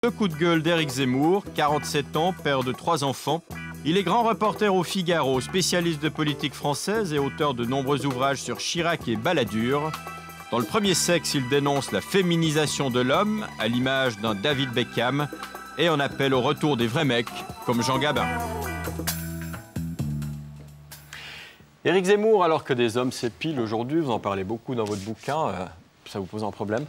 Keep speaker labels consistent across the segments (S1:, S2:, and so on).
S1: Le coup de gueule d'Éric Zemmour, 47 ans, père de 3 enfants. Il est grand reporter au Figaro, spécialiste de politique française et auteur de nombreux ouvrages sur Chirac et Balladur. Dans le premier sexe, il dénonce la féminisation de l'homme, à l'image d'un David Beckham, et en appelle au retour des vrais mecs, comme Jean Gabin. Éric Zemmour, alors que des hommes s'épilent aujourd'hui, vous en parlez beaucoup dans votre bouquin, ça vous pose un problème ?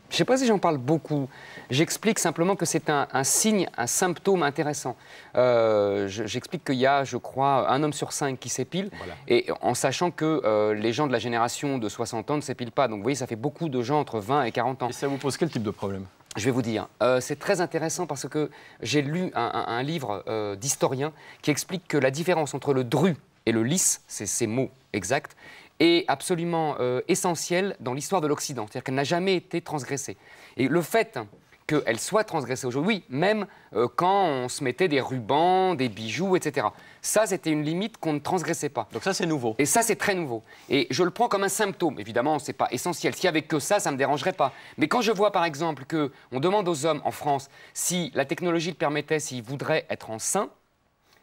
S2: Je ne sais pas si j'en parle beaucoup. J'explique simplement que c'est un signe, un symptôme intéressant. J'explique qu'il y a, je crois, 1 homme sur 5 qui s'épile, voilà. Et en sachant que les gens de la génération de 60 ans ne s'épilent pas. Donc vous voyez, ça fait beaucoup de gens entre 20 et 40 ans.
S1: Et ça vous pose quel type de problème ?
S2: Je vais vous dire, c'est très intéressant parce que j'ai lu un livre d'historien qui explique que la différence entre le dru et le lisse, c'est ces mots exacts, est absolument essentielle dans l'histoire de l'Occident. C'est-à-dire qu'elle n'a jamais été transgressée. Et le fait qu'elle soit transgressée aujourd'hui, oui, même quand on se mettait des rubans, des bijoux, etc. Ça, c'était une limite qu'on ne transgressait pas.
S1: Donc ça, c'est nouveau.
S2: Et ça, c'est très nouveau. Et je le prends comme un symptôme. Évidemment, ce n'est pas essentiel. S'il n'y avait que ça ne me dérangerait pas. Mais quand je vois, par exemple, qu'on demande aux hommes en France si la technologie le permettait, s'ils voudraient être enceints,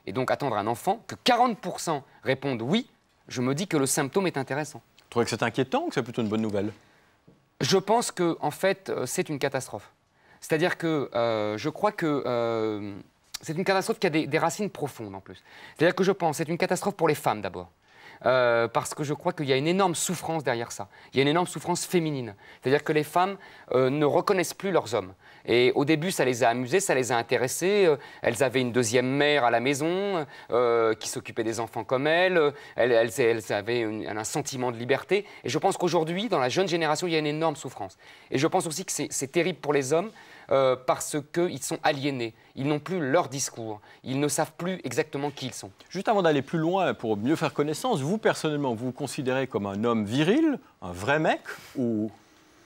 S2: et donc attendre un enfant, que 40% répondent oui, je me dis que le symptôme est intéressant.
S1: Vous trouvez que c'est inquiétant ou que c'est plutôt une bonne nouvelle ?
S2: Je pense que, en fait, c'est une catastrophe. C'est-à-dire que je crois que c'est une catastrophe qui a des racines profondes en plus. C'est-à-dire que je pense que c'est une catastrophe pour les femmes d'abord. Parce que je crois qu'il y a une énorme souffrance derrière ça. Il y a une énorme souffrance féminine. C'est-à-dire que les femmes ne reconnaissent plus leurs hommes. Et au début, ça les a amusées, ça les a intéressées. Elles avaient une deuxième mère à la maison qui s'occupait des enfants comme elles. Elles avaient un sentiment de liberté. Et je pense qu'aujourd'hui, dans la jeune génération, il y a une énorme souffrance. Et je pense aussi que c'est terrible pour les hommes parce qu'ils sont aliénés. Ils n'ont plus leur discours. Ils ne savent plus exactement qui ils sont.
S1: Juste avant d'aller plus loin, pour mieux faire connaissance, vous, personnellement, vous vous considérez comme un homme viril, un vrai mec, ou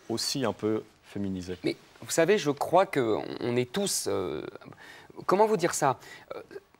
S1: aussi un peu féminisé ?
S2: Mais vous savez, je crois qu'on est tous... comment vous dire ça ?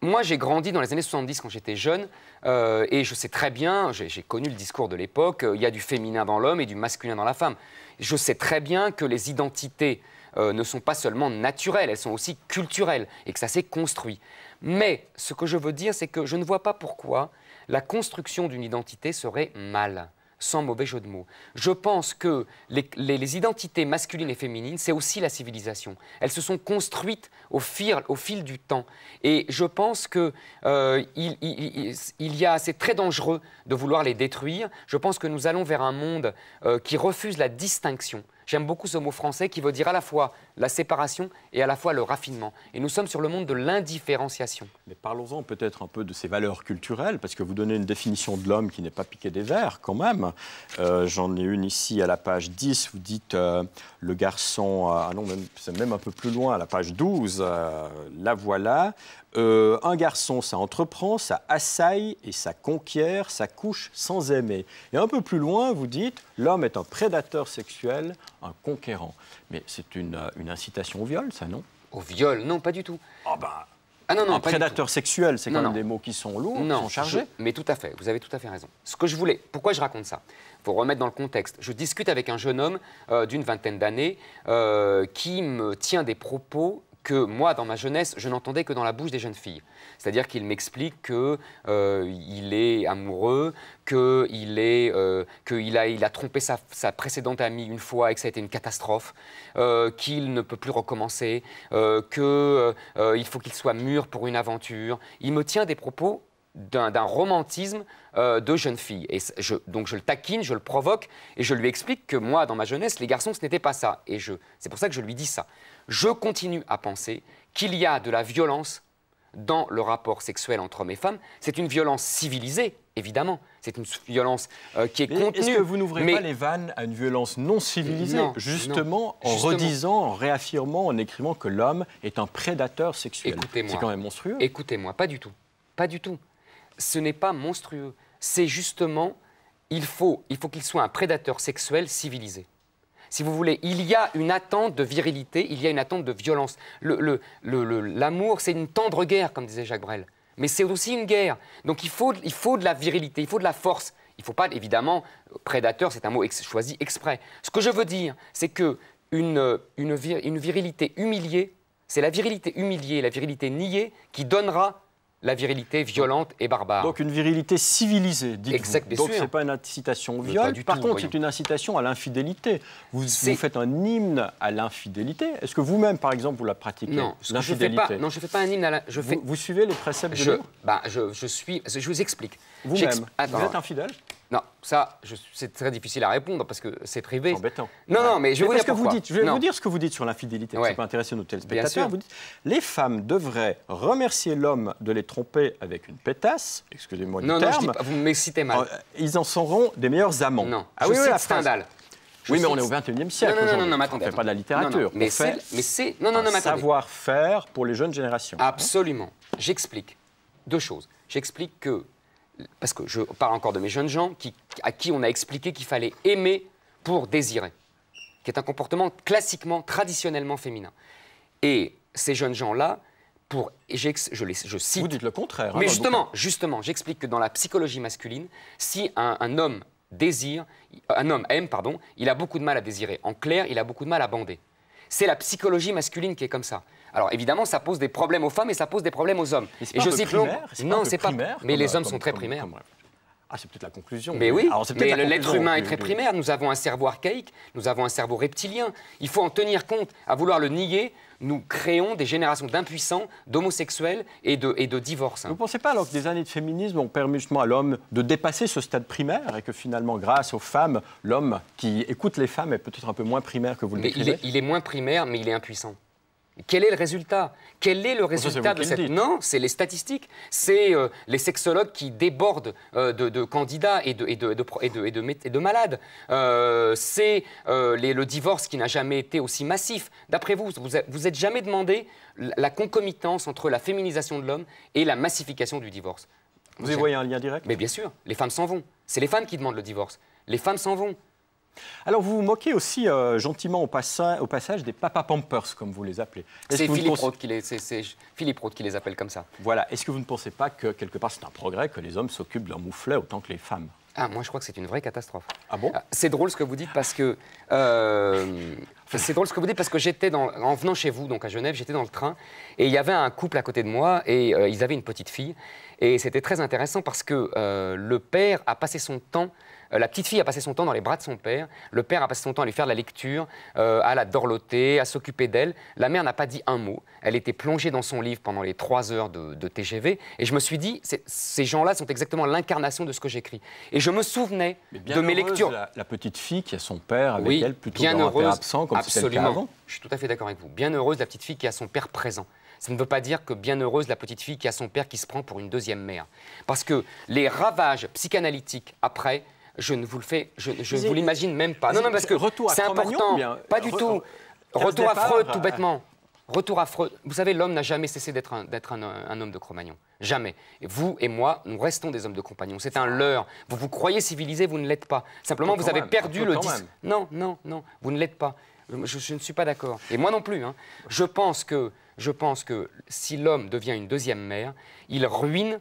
S2: Moi, j'ai grandi dans les années 70 quand j'étais jeune, et je sais très bien, j'ai connu le discours de l'époque, il y a du féminin dans l'homme et du masculin dans la femme. Je sais très bien que les identités ne sont pas seulement naturelles, elles sont aussi culturelles, et que ça s'est construit. Mais ce que je veux dire, c'est que je ne vois pas pourquoi la construction d'une identité serait mal, sans mauvais jeu de mots. Je pense que les identités masculines et féminines, c'est aussi la civilisation. Elles se sont construites au fil du temps. Et je pense que c'est très dangereux de vouloir les détruire. Je pense que nous allons vers un monde qui refuse la distinction. J'aime beaucoup ce mot français qui veut dire à la fois la séparation et à la fois le raffinement. Et nous sommes sur le monde de l'indifférenciation.
S1: Mais parlons-en peut-être un peu de ces valeurs culturelles, parce que vous donnez une définition de l'homme qui n'est pas piqué des vers, quand même. J'en ai une ici à la page 10, vous dites le garçon... ah non, c'est même un peu plus loin, à la page 12, la voilà. Un garçon, ça entreprend, ça assaille et ça conquiert, ça couche sans aimer. Et un peu plus loin, vous dites, l'homme est un prédateur sexuel, un conquérant. Mais c'est une incitation au viol, ça, non ?
S2: Au viol, non, pas du tout.
S1: Oh bah,
S2: ah non, non,
S1: un prédateur sexuel, c'est quand même des mots qui sont lourds,
S2: non,
S1: qui sont chargés.
S2: Mais tout à fait, vous avez tout à fait raison. Ce que je voulais, pourquoi je raconte ça ? Il faut remettre dans le contexte. Je discute avec un jeune homme d'une vingtaine d'années qui me tient des propos que moi, dans ma jeunesse, je n'entendais que dans la bouche des jeunes filles. C'est-à-dire qu'il m'explique qu'il est amoureux, qu'il a trompé sa précédente amie une fois et que ça a été une catastrophe, qu'il ne peut plus recommencer, qu'il faut qu'il soit mûr pour une aventure. Il me tient des propos d'un romantisme de jeune fille. Et donc je le taquine, je le provoque et je lui explique que moi, dans ma jeunesse, les garçons, ce n'était pas ça. Et c'est pour ça que je lui dis ça. Je continue à penser qu'il y a de la violence dans le rapport sexuel entre hommes et femmes. C'est une violence civilisée, évidemment. C'est une violence qui est contenue.
S1: Est-ce que vous n'ouvrez pas les vannes à une violence non civilisée, justement, en redisant, en réaffirmant, en écrivant que l'homme est un prédateur sexuel ? C'est quand même monstrueux.
S2: Écoutez-moi, pas du tout. Pas du tout. Ce n'est pas monstrueux. C'est justement, il faut qu'il soit un prédateur sexuel civilisé. Si vous voulez, il y a une attente de virilité, il y a une attente de violence. L'amour, c'est une tendre guerre, comme disait Jacques Brel. Mais c'est aussi une guerre. Donc il faut de la virilité, il faut de la force. Il ne faut pas, évidemment, prédateur, c'est un mot choisi exprès. Ce que je veux dire, c'est qu'une virilité humiliée C'est la virilité humiliée, la virilité niée qui donnera la virilité violente et barbare.
S1: Donc une virilité civilisée, dites-vous. Donc ce n'est pas une incitation au viol. Par contre, c'est une incitation à l'infidélité. Vous faites un hymne à l'infidélité. Est-ce que vous-même, par exemple, vous la pratiquez?
S2: Non, l'infidélité. Non, je ne fais pas un hymne à l'infidélité.
S1: Vous suivez les préceptes de Dieu?
S2: Je vous explique.
S1: Vous-même, vous êtes infidèle?
S2: Non, ça, c'est très difficile à répondre parce que c'est privé.
S1: C'est embêtant.
S2: Non, mais je vais vous dire pourquoi.
S1: Je vais vous dire ce que vous dites sur l'infidélité, ça peut intéresser nos téléspectateurs. Vous dites, les femmes devraient remercier l'homme de les tromper avec une pétasse, excusez-moi du terme.
S2: Non, vous m'excitez mal.
S1: Ils en seront des meilleurs amants.
S2: Non, je cite Stendhal.
S1: Oui, mais on est au XXIe siècle.
S2: Non, mais attendez.
S1: On ne fait pas de la littérature.
S2: Mais c'est un
S1: savoir-faire pour les jeunes générations.
S2: Absolument. J'explique deux choses. J'explique que parce que je parle encore de mes jeunes gens à qui on a expliqué qu'il fallait aimer pour désirer, qui est un comportement classiquement, traditionnellement féminin. Et ces jeunes gens-là, je cite...
S1: Vous dites le contraire.
S2: Mais justement, j'explique que dans la psychologie masculine, si un homme aime, il a beaucoup de mal à désirer. En clair, il a beaucoup de mal à bander. C'est la psychologie masculine qui est comme ça. Alors évidemment, ça pose des problèmes aux femmes et ça pose des problèmes aux hommes.
S1: Et je dis
S2: non, c'est pas. Mais les hommes sont très primaires.
S1: Ah, c'est peut-être la conclusion.
S2: Mais oui, mais l'être humain est très primaire. Nous avons un cerveau archaïque, nous avons un cerveau reptilien. Il faut en tenir compte. À vouloir le nier, nous créons des générations d'impuissants, d'homosexuels et de divorces.
S1: Vous ne pensez pas alors que des années de féminisme ont permis justement à l'homme de dépasser ce stade primaire et que finalement, grâce aux femmes, l'homme qui écoute les femmes est peut-être un peu moins primaire que vous le décrivez?
S2: Il est moins primaire, mais il est impuissant. Quel est le résultat? Quel est le résultat de cette... Non, c'est les statistiques. C'est les sexologues qui débordent de candidats et de malades. C'est le divorce qui n'a jamais été aussi massif. D'après vous, vous êtes jamais demandé la concomitance entre la féminisation de l'homme et la massification du divorce.
S1: Vous y voyez un lien direct?
S2: Mais bien sûr, les femmes s'en vont. C'est les femmes qui demandent le divorce. Les femmes s'en vont.
S1: Alors, vous vous moquez aussi gentiment au passage des papa pampers, comme vous les appelez.
S2: C'est Philippe Roth qui les appelle comme ça.
S1: Voilà. Est-ce que vous ne pensez pas que, quelque part, c'est un progrès que les hommes s'occupent de leur mouflet autant que les femmes?
S2: Ah, moi, je crois que c'est une vraie catastrophe.
S1: Ah bon?
S2: C'est drôle ce que vous dites parce que... j'étais en venant chez vous, donc à Genève, j'étais dans le train et il y avait un couple à côté de moi et ils avaient une petite fille. Et c'était très intéressant parce que le père a passé son temps... La petite fille a passé son temps dans les bras de son père. Le père a passé son temps à lui faire de la lecture, à la dorloter, à s'occuper d'elle. La mère n'a pas dit un mot. Elle était plongée dans son livre pendant les 3 heures de TGV. Et je me suis dit, ces gens-là sont exactement l'incarnation de ce que j'écris. Et je me souvenais de mes lectures.
S1: La petite fille qui a son père avec elle, plutôt qu'un père absent, comme c'était le cas avant.
S2: Je suis tout à fait d'accord avec vous. Bien heureuse la petite fille qui a son père présent. Ça ne veut pas dire que bien heureuse la petite fille qui a son père qui se prend pour une deuxième mère. Parce que les ravages psychanalytiques après... Je ne vous le fais, je vous l'imagine même pas. Non, parce que c'est important. Pas du tout. Retour à Freud, tout bêtement. Retour à Freud. Vous savez, l'homme n'a jamais cessé d'être un homme de Cro-Magnon. Jamais. Et vous et moi, nous restons des hommes de Cro-Magnon. C'est un leurre. Vous vous croyez civilisé, vous ne l'êtes pas. Simplement, vous avez perdu le... Non, vous ne l'êtes pas. Je ne suis pas d'accord. Et moi non plus. Je pense que si l'homme devient une deuxième mère, il ruine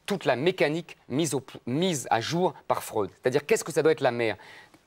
S2: toute la mécanique mise à jour par Freud. C'est-à-dire, qu'est-ce que ça doit être la mère?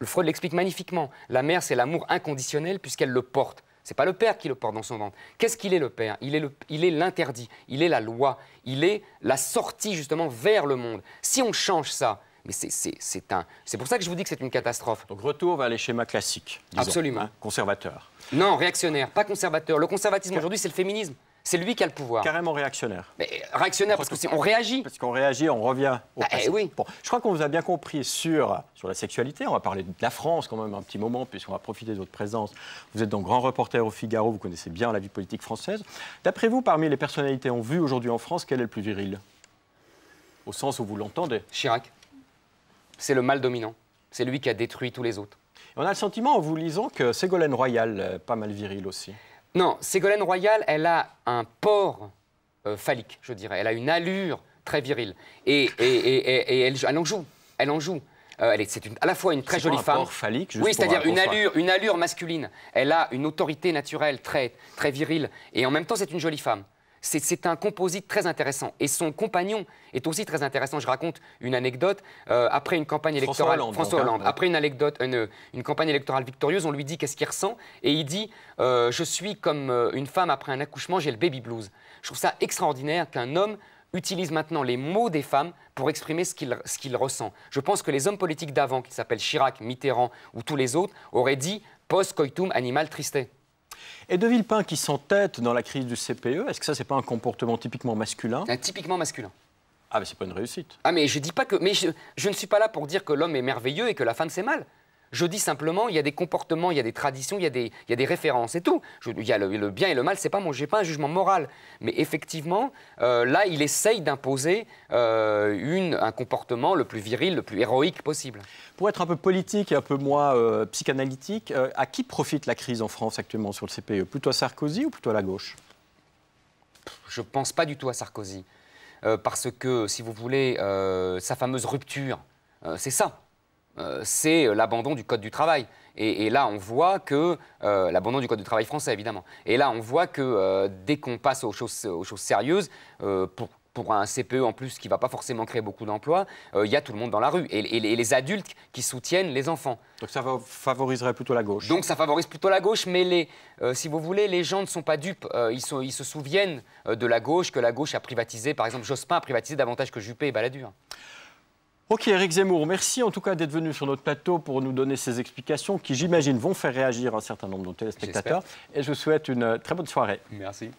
S2: Freud l'explique magnifiquement. La mère, c'est l'amour inconditionnel puisqu'elle le porte. Ce n'est pas le père qui le porte dans son ventre. Qu'est-ce qu'il est, le père? Il est l'interdit, il est la loi, il est la sortie justement vers le monde. Si on change ça, mais c'est pour ça que je vous dis que c'est une catastrophe.
S1: Donc retour vers les schémas classiques, disons,
S2: absolument.
S1: Conservateurs.
S2: Non, réactionnaire, pas conservateur. Le conservatisme aujourd'hui, c'est le féminisme. C'est lui qui a le pouvoir.
S1: Carrément réactionnaire.
S2: Mais réactionnaire parce qu'on réagit.
S1: Parce qu'on réagit, on revient au passé.
S2: Oui.
S1: Bon, je crois qu'on vous a bien compris sur la sexualité. On va parler de la France quand même un petit moment, puisqu'on va profiter de votre présence. Vous êtes donc grand reporter au Figaro, vous connaissez bien la vie politique française. D'après vous, parmi les personnalités en vue aujourd'hui en France, quel est le plus viril? Au sens où vous l'entendez.
S2: Chirac. C'est le mâle dominant. C'est lui qui a détruit tous les autres.
S1: Et on a le sentiment en vous lisant que Ségolène Royal, pas mal viril aussi.
S2: Non, Ségolène Royal, elle a un port phallique, je dirais. Elle a une allure très virile. Et elle en joue. Elle en joue. C'est à la fois une très jolie femme.
S1: Un port phallique, juste
S2: oui, c'est-à-dire une allure masculine. Elle a une autorité naturelle très, très virile. Et en même temps, c'est une jolie femme. C'est un composite très intéressant. Et son compagnon est aussi très intéressant. Je raconte une anecdote. Après une campagne électorale... François Hollande. Après une campagne électorale victorieuse, on lui dit qu'est-ce qu'il ressent. Et il dit je suis comme une femme après un accouchement, j'ai le baby blues. Je trouve ça extraordinaire qu'un homme utilise maintenant les mots des femmes pour exprimer ce qu'il ressent. Je pense que les hommes politiques d'avant, qui s'appellent Chirac, Mitterrand ou tous les autres, auraient dit « post coitum animal triste ».
S1: Et de Villepin qui s'entête dans la crise du CPE, est-ce que ça, c'est pas un comportement typiquement masculin?
S2: Typiquement masculin.
S1: Ah, mais c'est pas une réussite.
S2: Ah, mais je dis pas que... Mais je ne suis pas là pour dire que l'homme est merveilleux et que la femme, c'est mal. Je dis simplement, il y a des comportements, il y a des traditions, il y a des références et tout. Il y a le bien et le mal, j'ai pas un jugement moral. Mais effectivement, là, il essaye d'imposer un comportement le plus viril, le plus héroïque possible.
S1: Pour être un peu politique et un peu moins psychanalytique, à qui profite la crise en France actuellement sur le CPE? Plutôt à Sarkozy ou plutôt à la gauche?
S2: Je ne pense pas du tout à Sarkozy. Parce que, si vous voulez, sa fameuse rupture, c'est ça. C'est l'abandon du Code du travail. Et là, on voit que... l'abandon du Code du travail français, évidemment. Et là, on voit que dès qu'on passe aux choses sérieuses, pour un CPE en plus qui ne va pas forcément créer beaucoup d'emplois, il y a tout le monde dans la rue. Et les adultes qui soutiennent les enfants.
S1: Donc ça favoriserait plutôt la gauche.
S2: Donc ça favorise plutôt la gauche, mais si vous voulez, les gens ne sont pas dupes. Ils se souviennent de la gauche, que la gauche a privatisé. Par exemple, Jospin a privatisé davantage que Juppé et Balladur.
S1: Ok, Éric Zemmour, merci en tout cas d'être venu sur notre plateau pour nous donner ces explications qui, j'imagine, vont faire réagir un certain nombre de téléspectateurs. Et je vous souhaite une très bonne soirée.
S2: Merci.